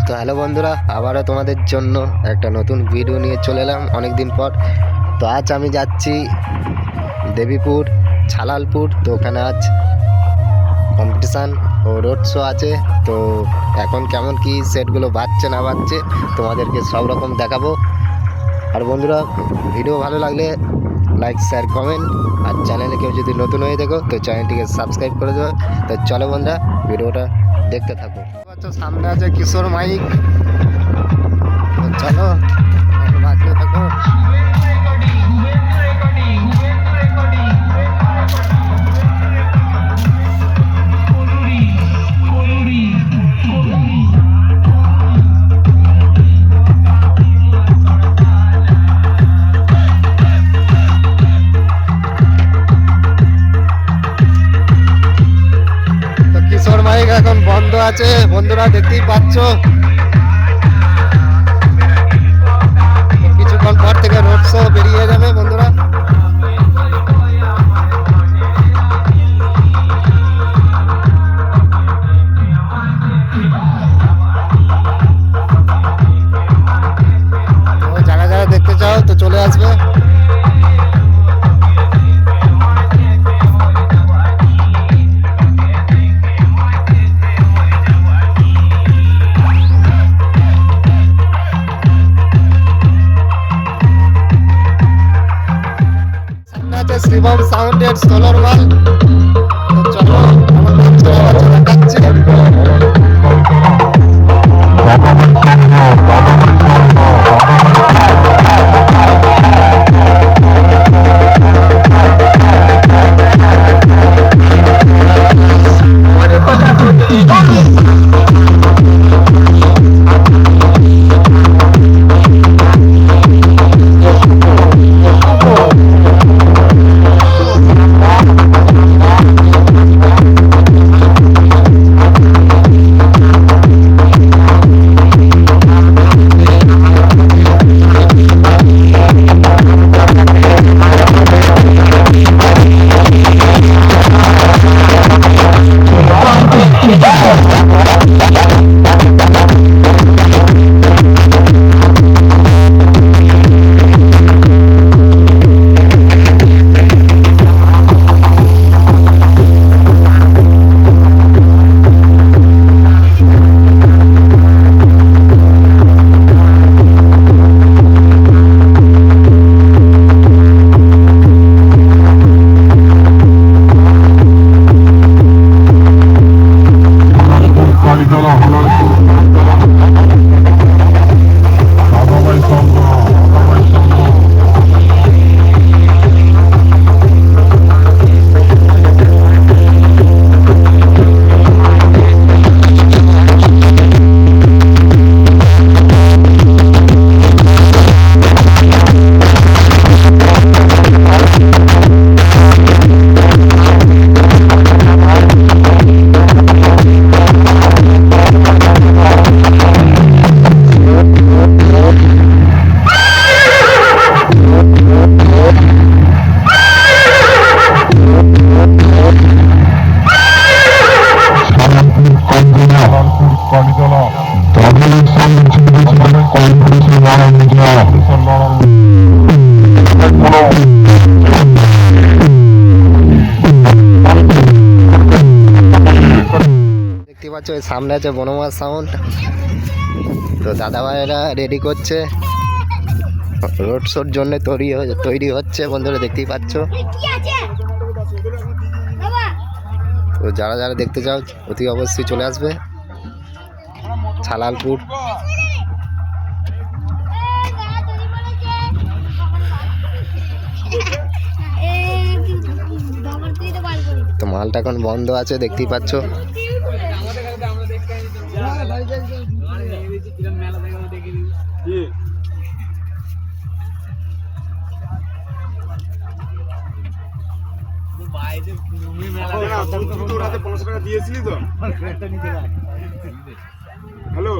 তো হ্যালো বন্ধুরা, আবারও তোমাদের জন্য একটা নতুন ভিডিও নিয়ে চলে এলাম অনেক দিন পর। তো আজ আমি যাচ্ছি দেবীপুর ছালালপুর। তো ওখানে আজ কম্পিটিশান ও রোড শো আছে। তো এখন কেমন কি সেটগুলো বাজছে না বাজছে তোমাদেরকে সব রকম দেখাবো। আর বন্ধুরা, ভিডিও ভালো লাগলে লাইক শেয়ার কমেন্ট, আর চ্যানেলে কেউ যদি নতুন হয়ে দেখো তো চ্যানেলটিকে সাবস্ক্রাইব করে দেবো। তো চলো বন্ধুরা, ভিডিওটা দেখতে থাকো। সামনে আছে কিশোর মাইক। তো চলো বাজতে থাকো। কিশোর মাইক এখন বন্ধ আছে বন্ধুরা, দেখতেই পাচ্ছ। কিছুক্ষণ পর থেকে রোড শো বেরিয়ে যাবে বন্ধুরা। তো যারা যারা দেখতে চাও তো চলে আসবে। শিবম সাউন্ডের সোলার ওয়াল। তো চলো দেখাচ্ছি। দেখতে পাচ্ছ সামনে আছে বনমাস সাউন্ড। তো দাদা ভাইয়েরা রেডি করছে, রোড শোর জন্য তৈরি হচ্ছে বন্ধুরা, দেখতেই পাচ্ছ। তো যারা যারা দেখতে চাও অতি অবশ্যই চলে আসবে ছালালপুর। তো মালটা এখন বন্ধ আছে, দেখতেই পাচ্ছ। হ্যালো,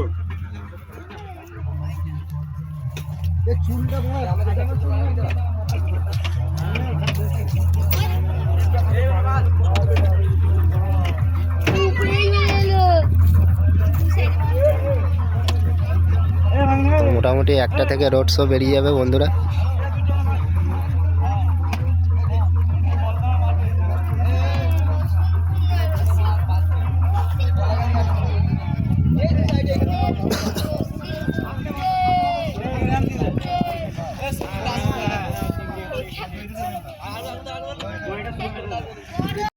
মোটামুটি 1টা থেকে রোড শো বেরিয়ে যাবে বন্ধুরা।